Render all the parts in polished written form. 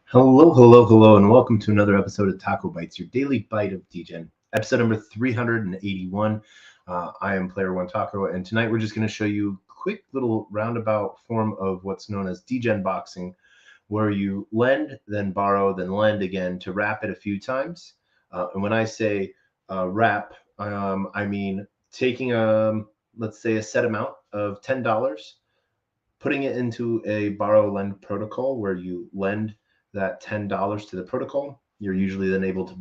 Hello, and welcome to another episode of TacoBytes, your daily bite of Degen, episode number 381. I am Player One Taco, and tonight we're just going to show you a quick little roundabout form of what's known as Degen boxing, where you lend, then borrow, then lend again to wrap it a few times. And when I say wrap, I mean taking let's say a set amount of $10, putting it into a borrow-lend protocol where you lend that $10 to the protocol. You're usually then able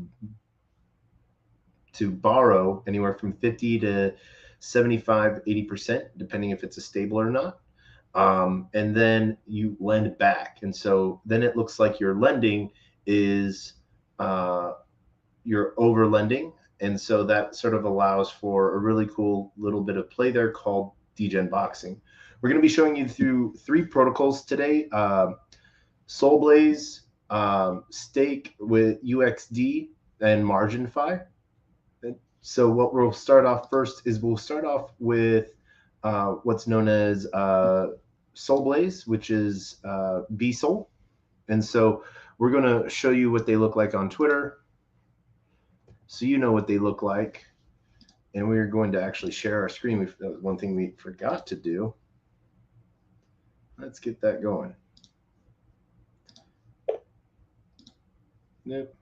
to borrow anywhere from 50 to 75, 80%, depending if it's a stable or not. And then you lend back. And so then it looks like your lending is you're over lending. And so that sort of allows for a really cool little bit of play there called Degen boxing. We're going to be showing you through three protocols today. Soul Blaze, Stake with UXD, and MarginFi. So what we'll start off first is we'll start off with what's known as Soul Blaze, which is BSOL. And so we're going to show you what they look like on Twitter, so you know what they look like. And we're going to actually share our screen. That was one thing we forgot to do. Let's get that going. Nope.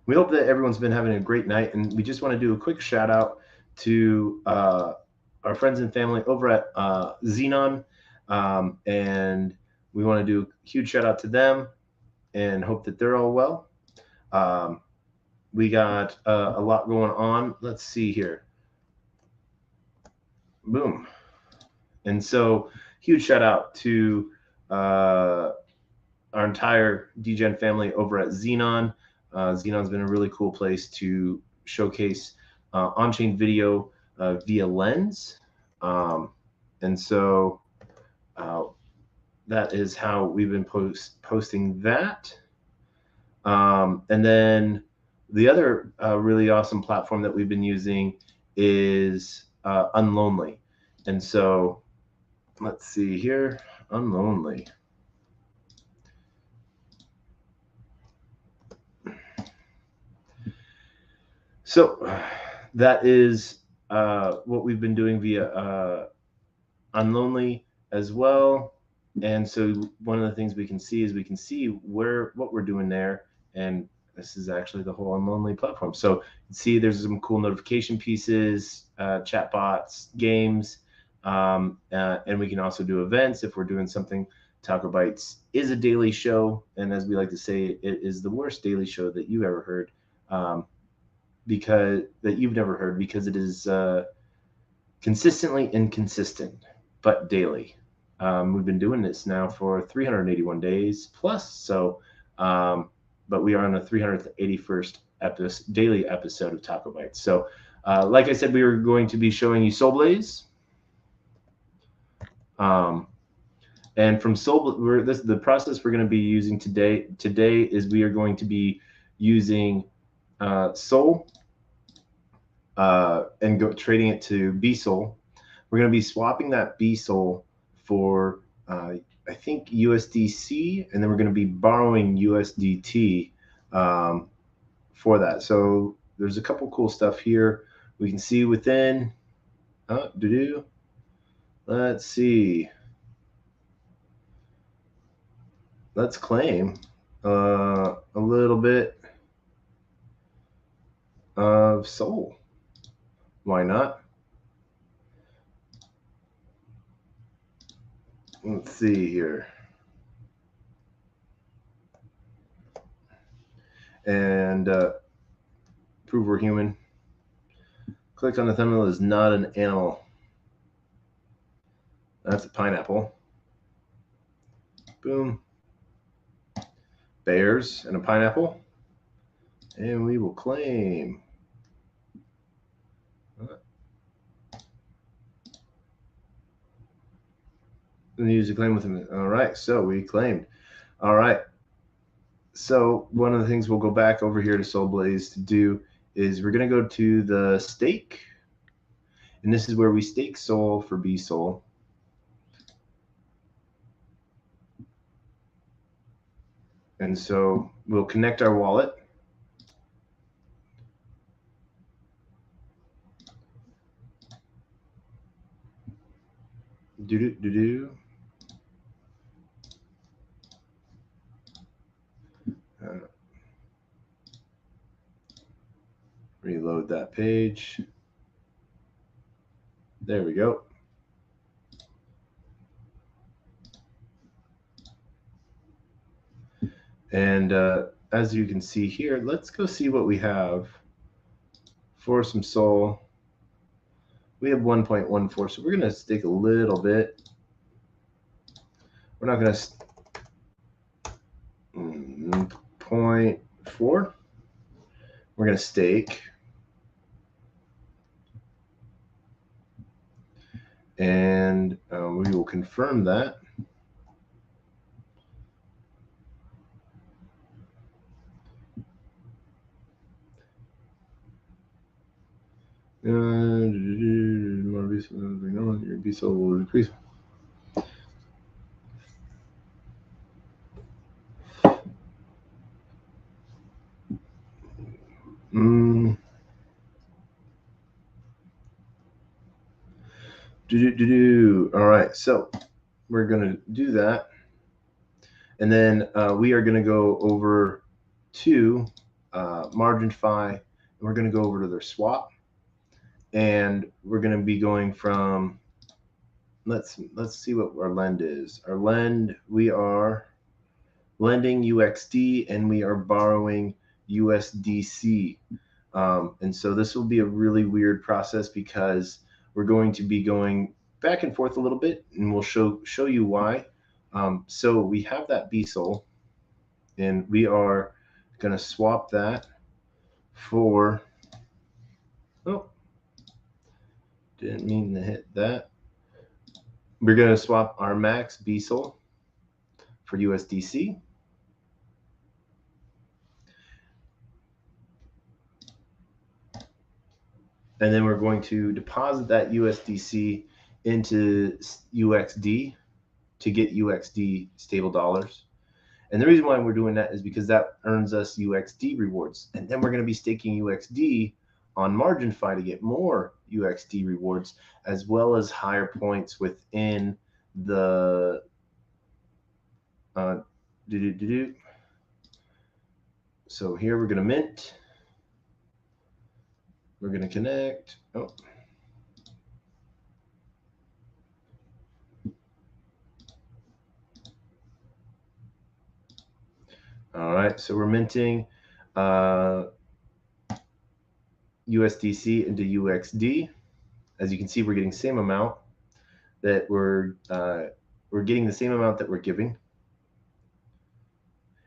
We hope that everyone's been having a great night, and we just want to do a quick shout out to our friends and family over at Xenon, and we want to do a huge shout out to them and hope that they're all well. We got a lot going on. Let's see here. Boom. And so huge shout out to our entire Degen family over at Xenon. Xenon's been a really cool place to showcase on-chain video via Lens. And so that is how we've been posting that. And then the other really awesome platform that we've been using is Unlonely. And so let's see here, Unlonely. So that is what we've been doing via Unlonely as well. And so one of the things we can see is we can see what we're doing there. And this is actually the whole Unlonely platform. So you can see there's some cool notification pieces, chatbots, games, and we can also do events if we're doing something. TacoBytes is a daily show. And as we like to say, it is the worst daily show that you've ever heard. Because it is consistently inconsistent, but daily. We've been doing this now for 381 days plus. So, but we are on the 381st daily episode of TacoBytes. So, like I said, we were going to be showing you Soul Blaze. And from Soul, the process we're going to be using today is we are going to be using Soul and trading it to BSOL. We're going to be swapping that BSOL for I think USDC, and then we're going to be borrowing USDT for that. So there's a couple cool stuff here. We can see within. Let's see. Let's claim a little bit of Soul. Why not? Let's see here. And prove we're human. Click on the thumbnail is not an animal. That's a pineapple. Boom. Bears and a pineapple. And we will claim. And use a claim with him. All right, so we claimed. All right. So one of the things we'll go back over here to SoulBlaze to do is we're going to go to the stake. And this is where we stake Soul for BSOL. And so we'll connect our wallet. Reload that page. There we go. And as you can see here, let's go see what we have for some Soul. We have 1.14, so we're going to stake a little bit. We're not going to 0.4. We're going to stake. And we will confirm that. Your BSOL will increase. All right, so we're going to do that. And then we are going to go over to MarginFi, and we're going to go over to their swap. And we're going to be going from, let's see what our lend is. Our lend, we are lending UXD and we are borrowing USDC. And so this will be a really weird process because we're going to be going back and forth a little bit, and we'll show you why. So we have that BSOL, and we are going to swap that for, oh, didn't mean to hit that. We're going to swap our max BSOL for USDC. And then we're going to deposit that USDC into UXD to get UXD stable dollars. And the reason why we're doing that is because that earns us UXD rewards. And then we're going to be staking UXD on MarginFi to get more UXD rewards, as well as higher points within the So here we're going to mint. We're going to connect. Oh. All right, so we're minting USDC into UXD. As you can see, we're getting the same amount that we're getting the same amount that we're giving.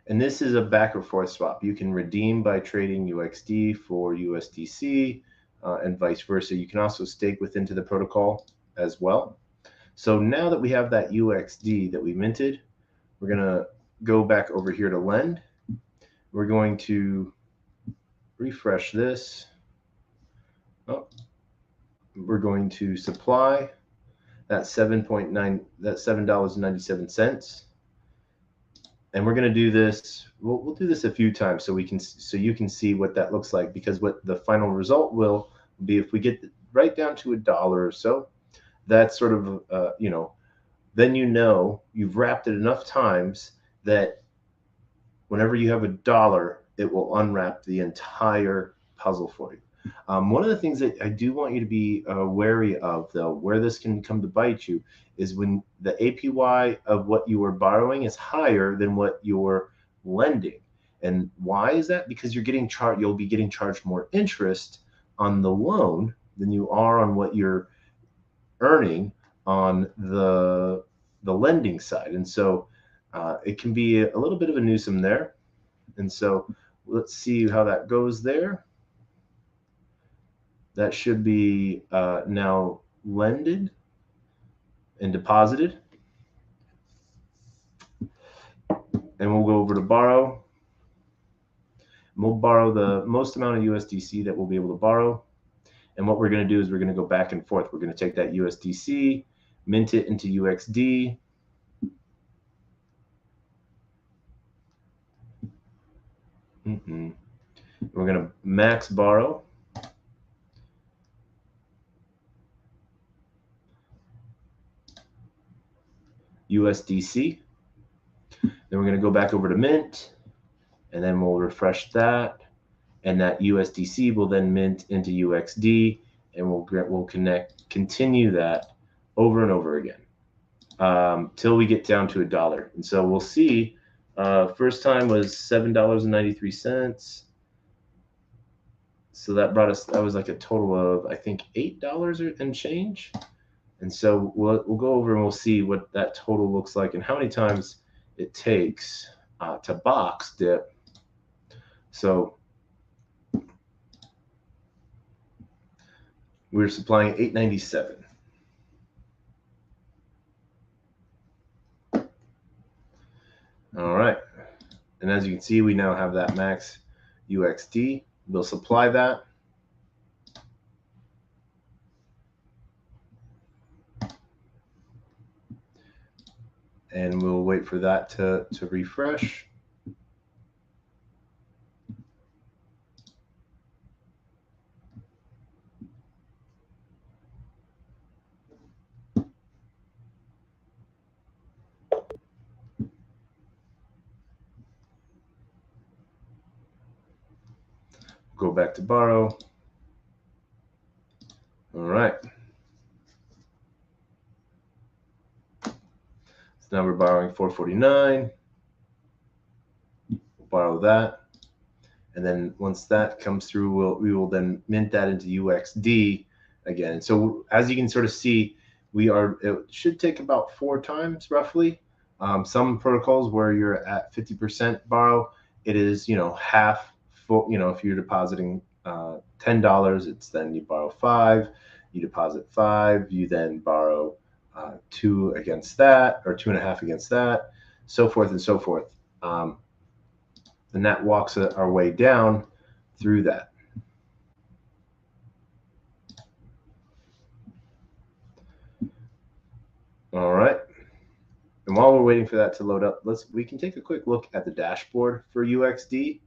And this is a back or forth swap. You can redeem by trading UXD for USDC and vice versa. You can also stake within to the protocol as well. So now that we have that UXD that we minted, we're going to go back over here to lend. We're going to refresh this. Oh, we're going to supply that $7.97. And we're going to do this. We'll do this a few times so you can see what that looks like, because what the final result will be, if we get right down to $1 or so, that's sort of then you've wrapped it enough times that whenever you have $1, it will unwrap the entire puzzle for you. One of the things that I do want you to be wary of, though, where this can come to bite you, is when the APY of what you are borrowing is higher than what you're lending. And why is that? Because you'll be getting charged more interest on the loan than you are on what you're earning on the lending side. And so it can be a little bit of a nuisance there. And so let's see how that goes there. That should be now lended and deposited. And we'll go over to borrow. And we'll borrow the most amount of USDC that we'll be able to borrow. And what we're going to do is we're going to go back and forth. We're going to take that USDC, mint it into UXD. We're going to max borrow. USDC. Then we're going to go back over to mint, and then we'll refresh that. And that USDC will then mint into UXD, and we'll continue that over and over again till we get down to $1. And so we'll see. First time was $7.93. So that brought us, that was like a total of, I think, $8 and change. And so we'll go over and we'll see what that total looks like and how many times it takes to box dip. So we're supplying 897. All right. And as you can see, we now have that max UXD. We'll supply that. And we'll wait for that to refresh. Go back to borrow. All right. So now we're borrowing 449. We'll borrow that. And then once that comes through, we will then mint that into UXD again. So as you can sort of see, it should take about 4 times roughly. Some protocols where you're at 50% borrow, it is, half full. If you're depositing $10, it's then you borrow 5, you deposit 5, you then borrow 2 against that, or 2.5 against that, so forth and so forth. And that walks our way down through that. All right. And while we're waiting for that to load up, we can take a quick look at the dashboard for UXD.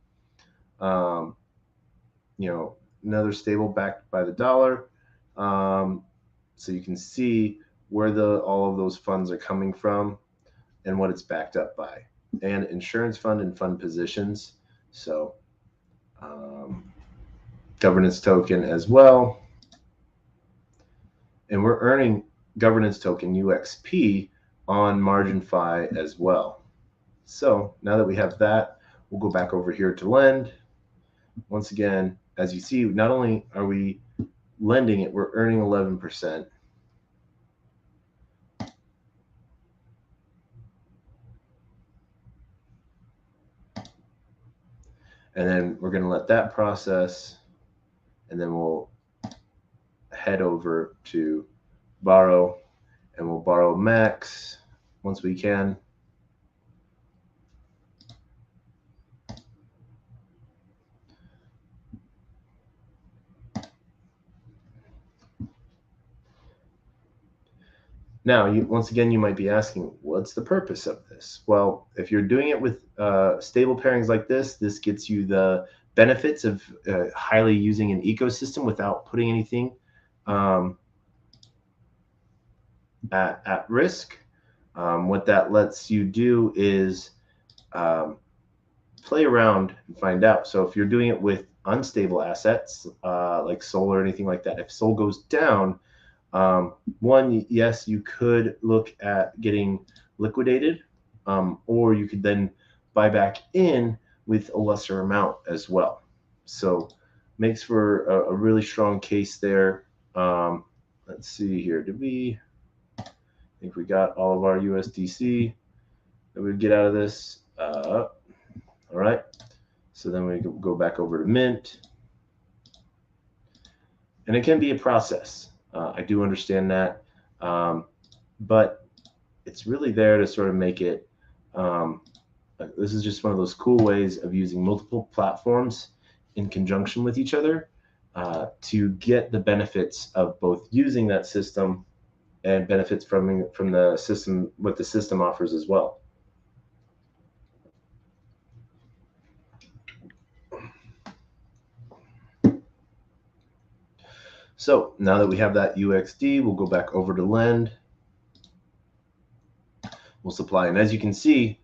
Another stable backed by the dollar. So you can see where all of those funds are coming from and what it's backed up by, and insurance fund and fund positions. So governance token as well. And we're earning governance token UXP on margin Phi as well. So now that we have that, we'll go back over here to lend. Once again, as you see, not only are we lending it, we're earning 11%. And then we're going to let that process, and then we'll head over to borrow, and we'll borrow max once we can. Now, once again, you might be asking, what's the purpose of this? Well, if you're doing it with stable pairings like this gets you the benefits of highly using an ecosystem without putting anything at risk. What that lets you do is play around and find out. So if you're doing it with unstable assets like SOL or anything like that, if SOL goes down, one, yes, you could look at getting liquidated, or you could then buy back in with a lesser amount as well. So makes for a really strong case there. Let's see here. I think we got all of our USDC that we'd get out of this. All right. So then we go back over to mint. And it can be a process. I do understand that. But it's really there to sort of make it This is just one of those cool ways of using multiple platforms in conjunction with each other to get the benefits of both using that system and benefits from the system, what the system offers as well. So now that we have that UXD, we'll go back over to lend. We'll supply, and as you can see,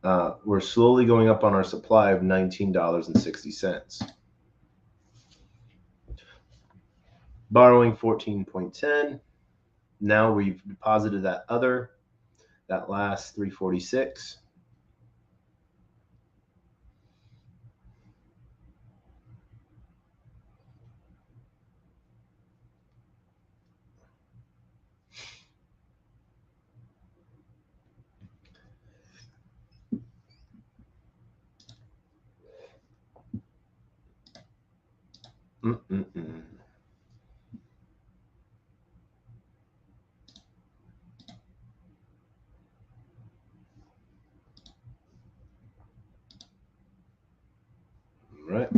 we're slowly going up on our supply of $19.60. Borrowing 14.10. Now we've deposited that last 346. Right.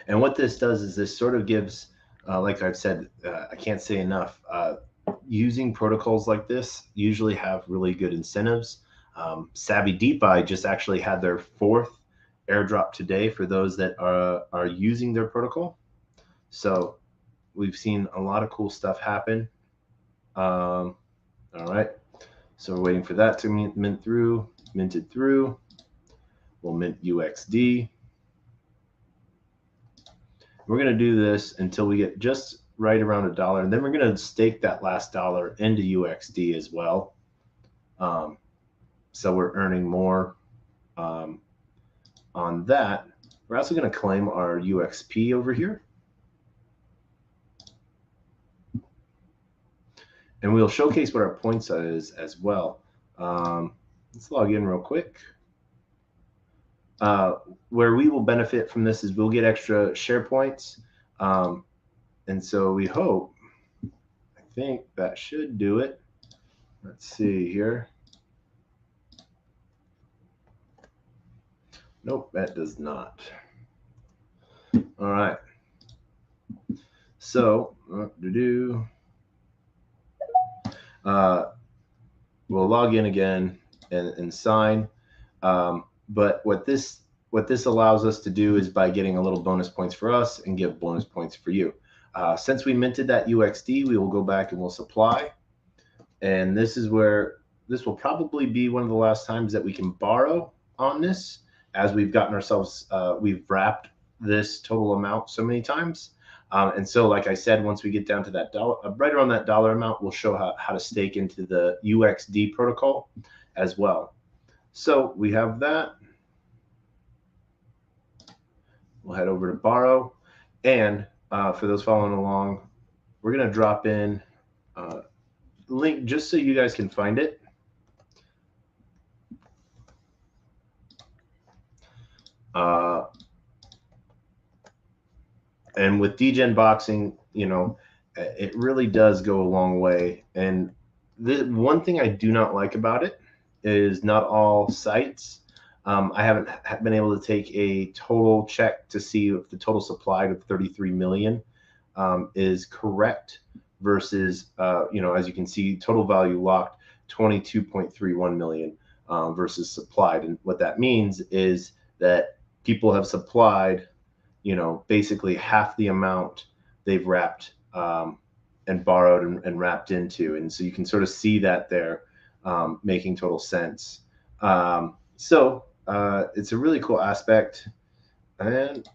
And what this does is this sort of gives, like I've said, I can't say enough, using protocols like this usually have really good incentives. Savvy DeFi just actually had their 4th airdrop today for those that are using their protocol. So we've seen a lot of cool stuff happen. All right. So we're waiting for that to minted through. We'll mint UXD. We're going to do this until we get just right around $1, and then we're going to stake that last dollar into UXD as well. So we're earning more on that. We're also going to claim our UXP over here. And we'll showcase what our points is as well. Let's log in real quick. Where we will benefit from this is we'll get extra share points. And so we hope, I think that should do it. Let's see here. Nope, that does not. All right. So, we'll log in again and sign. But what this allows us to do is by getting a little bonus points for us and give bonus points for you. Since we minted that UXD, we will go back and we'll supply. And this is where this will probably be one of the last times that we can borrow on this, as we've gotten ourselves, we've wrapped this total amount so many times. And so, like I said, once we get down to that dollar, right around that dollar amount, we'll show how to stake into the UXD protocol as well. So we have that. We'll head over to borrow. And for those following along, we're going to drop in link just so you guys can find it. And with Degen boxing, you know, it really does go a long way. And the one thing I do not like about it is not all sites. I haven't been able to take a total check to see if the total supply of 33 million is correct versus, you know, as you can see, total value locked 22.31 million versus supplied. And what that means is that people have supplied, you know, basically half the amount they've wrapped and borrowed and wrapped into. And so you can sort of see that there making total sense. So it's a really cool aspect. And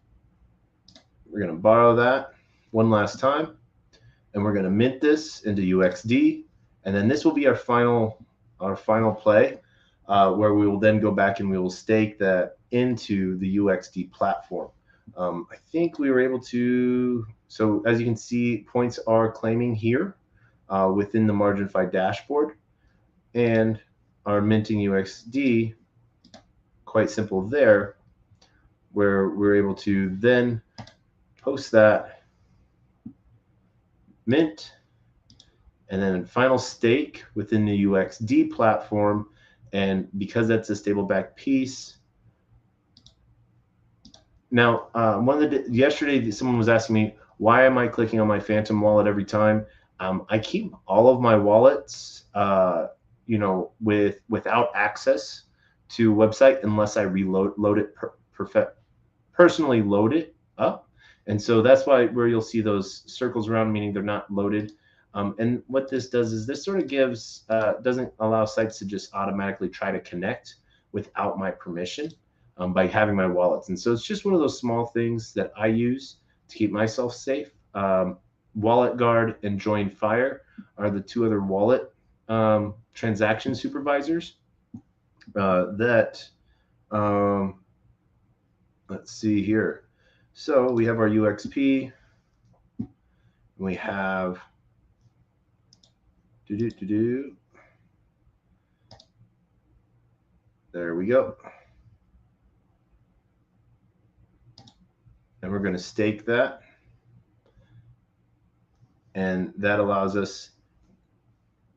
we're going to borrow that one last time. And we're going to mint this into UXD. And then this will be our final play where we will then go back and we will stake that into the UXD platform. I think we were able to, so as you can see, points are claiming here within the MarginFi dashboard, and our minting UXD, quite simple there, where we're able to then post that mint and then final stake within the UXD platform. And because that's a stable back piece. Now, yesterday, someone was asking me, why am I clicking on my Phantom wallet every time? I keep all of my wallets, without access to website unless I load it personally load it up. And so that's where you'll see those circles around, meaning they're not loaded. And what this does is this sort of doesn't allow sites to just automatically try to connect without my permission by having my wallets. And so it's just one of those small things that I use to keep myself safe. Wallet Guard and Join Fire are the two other wallet transaction supervisors that let's see here. So we have our UXP. We have there we go. And we're going to stake that. And that allows us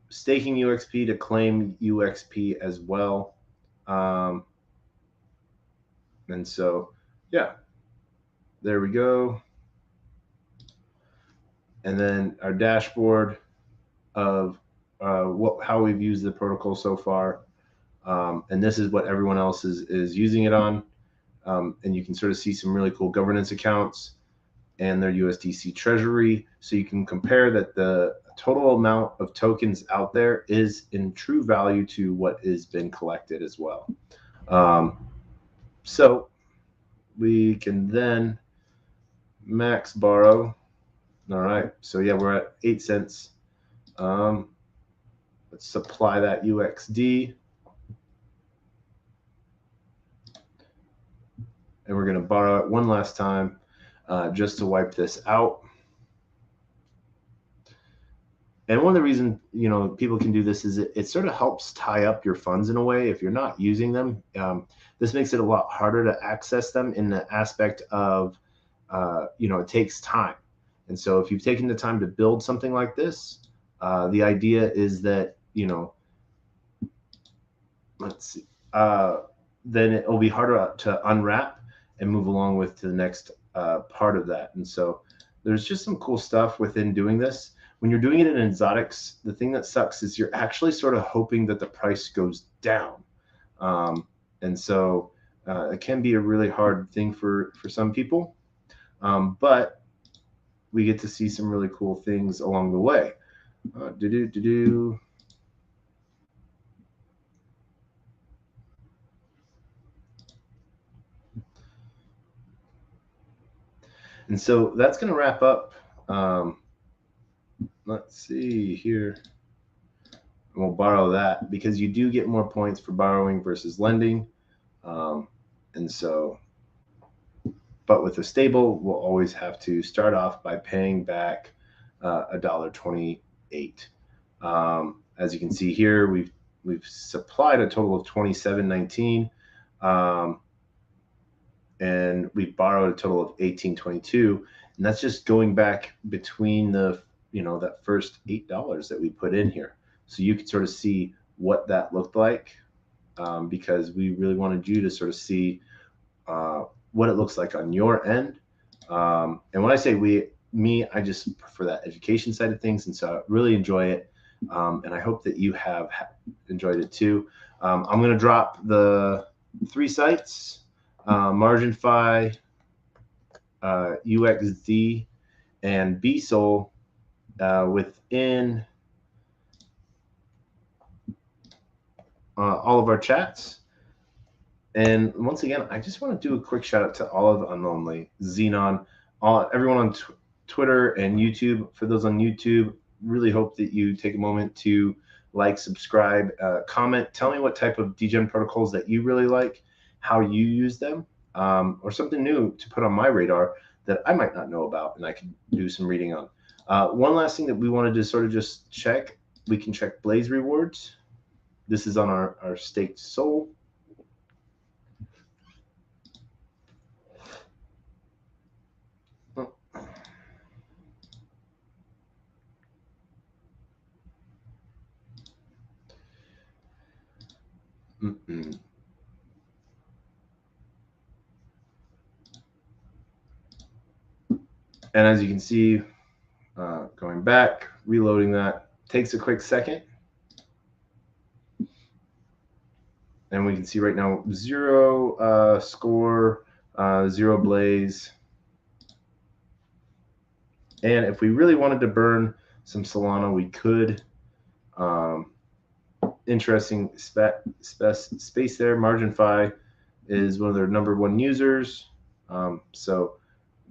staking UXP to claim UXP as well. And so, yeah, there we go. And then our dashboard of how we've used the protocol so far. And this is what everyone else is using it on. And you can sort of see some really cool governance accounts and their USDC treasury. So you can compare that the total amount of tokens out there is in true value to what has been collected as well. So we can then max borrow. All right, so yeah, we're at 8 cents. Let's supply that UXD. And we're going to borrow it one last time just to wipe this out. And one of the reasons, people can do this is it sort of helps tie up your funds in a way. If you're not using them, this makes it a lot harder to access them in the aspect of, it takes time. And so if you've taken the time to build something like this, the idea is that, let's see, then it will be harder to unwrap and move along with to the next part of that. And so there's just some cool stuff within doing this. When you're doing it in exotics, the thing that sucks is you're actually sort of hoping that the price goes down. And so it can be a really hard thing for some people. But we get to see some really cool things along the way. And so that's going to wrap up. Let's see here. We'll borrow that because you do get more points for borrowing versus lending. And so, but with a stable, we'll always have to start off by paying back $1.28. As you can see here, we've supplied a total of $27.19. And we borrowed a total of $18.22, and that's just going back between the that first $8 that we put in here. So you can sort of see what that looked like, because we really wanted you to sort of see what it looks like on your end. And when I say I just prefer that education side of things, and so I really enjoy it. And I hope that you have enjoyed it too. I'm going to drop the 3 sites. MarginFi, UXD, and BSOL within all of our chats. And once again, I just want to do a quick shout out to all of Unlonely, Xenon, everyone on Twitter and YouTube. For those on YouTube, really hope that you take a moment to like, subscribe, comment. Tell me what type of Degen protocols that you really like, how you use them, or something new to put on my radar that I might not know about and I can do some reading on. One last thing that we wanted to sort of just check, we can check Blaze rewards. This is on our staked SOL. And as you can see, going back, reloading that takes a quick second. And we can see right now 0 score, 0 blaze. And if we really wanted to burn some Solana, we could. Interesting space there. Margin Fi is one of their #1 users. So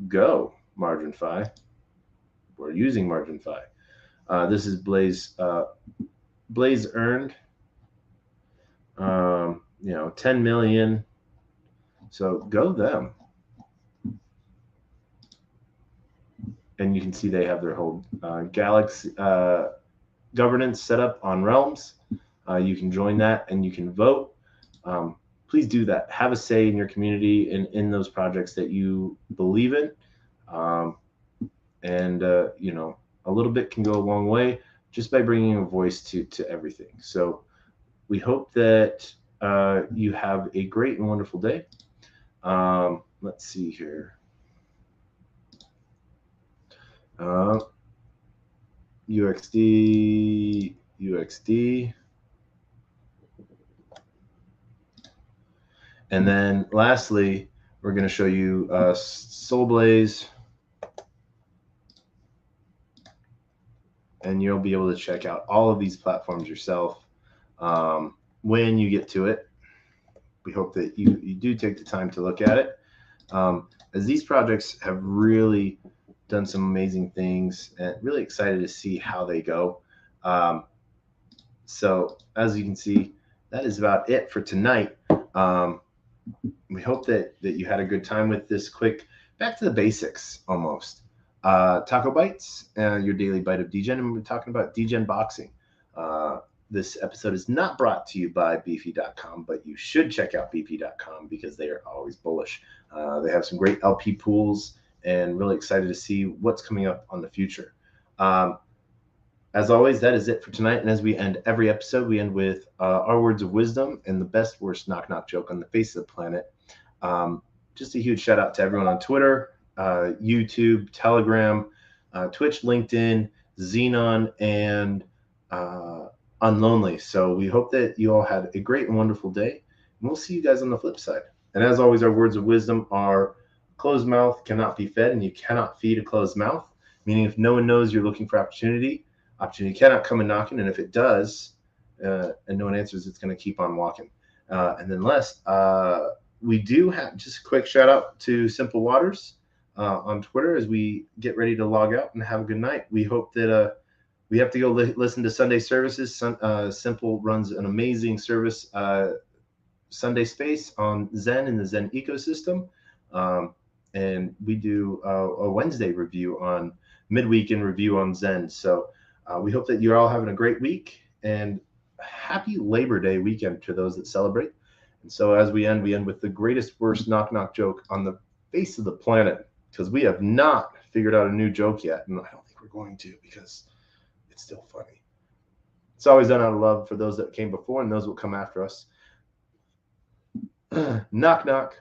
go Margin Fi. We're using Margin Fi. This is Blaze earned. 10 million. So go them. And you can see they have their whole Galaxy governance set up on Realms. You can join that and you can vote. Please do that. Have a say in your community and in those projects that you believe in. A little bit can go a long way just by bringing a voice to everything. So we hope that you have a great and wonderful day. Let's see here. UXD. And then lastly, we're going to show you Soulblaze. And you'll be able to check out all of these platforms yourself when you get to it. We hope that you do take the time to look at it, as these projects have really done some amazing things, and really excited to see how they go. So as you can see, that is about it for tonight. We hope that you had a good time with this quick back to the basics almost. TacoBytes, your daily bite of Degen, and we're talking about Degen boxing. This episode is not brought to you by beefy.com, but you should check out bp.com because they are always bullish. They have some great LP pools, and really excited to see what's coming up on the future. As always, that is it for tonight. And as we end every episode, we end with our words of wisdom and the best, worst knock-knock joke on the face of the planet. Just a huge shout out to everyone on Twitter, YouTube, Telegram, Twitch, LinkedIn, Xenon, and Unlonely. So we hope that you all had a great and wonderful day, and we'll see you guys on the flip side. And as always, our words of wisdom are: closed mouth cannot be fed, and you cannot feed a closed mouth. Meaning, if no one knows you're looking for opportunity cannot come and knocking, and if it does, and no one answers, it's going to keep on walking. And then last, we do have just a quick shout out to Simple Waters on Twitter as we get ready to log out and have a good night. We hope that we have to go listen to Sunday services. Simple runs an amazing service, Sunday Space on Zen in the Zen ecosystem. And we do a Wednesday review on midweek and review on Zen. So we hope that you're all having a great week, and happy Labor Day weekend to those that celebrate. And so as we end with the greatest, worst knock-knock joke on the face of the planet, because we have not figured out a new joke yet, and I don't think we're going to, because it's still funny. It's always done out of love for those that came before and those will come after us. Knock, knock.